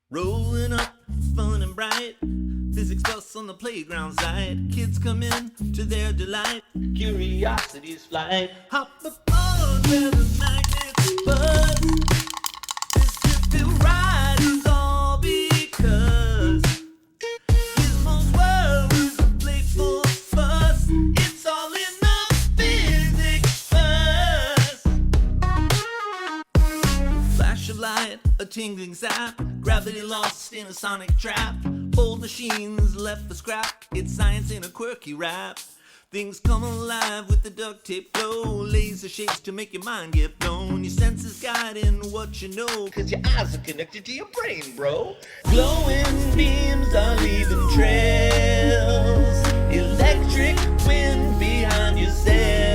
Rolling up, fun and bright. Physics bus on the playground side. Kids come in to their delight. Curiosity's flight. Hop aboard where the magnets buzz. This trippy ride is all because Gizmo's world is a playful fuss. It's all in the physics bus. Flash of light, a tingling zap. Gravity lost in a sonic trap. Old machines left for scrap. It's science in a quirky rap. Things come alive with the duct tape glow. Laser shapes to make your mind get blown. Your senses guiding what you know, cause your eyes are connected to your brain, bro. Glowing beams are leaving trails. Electric wind behind your sails.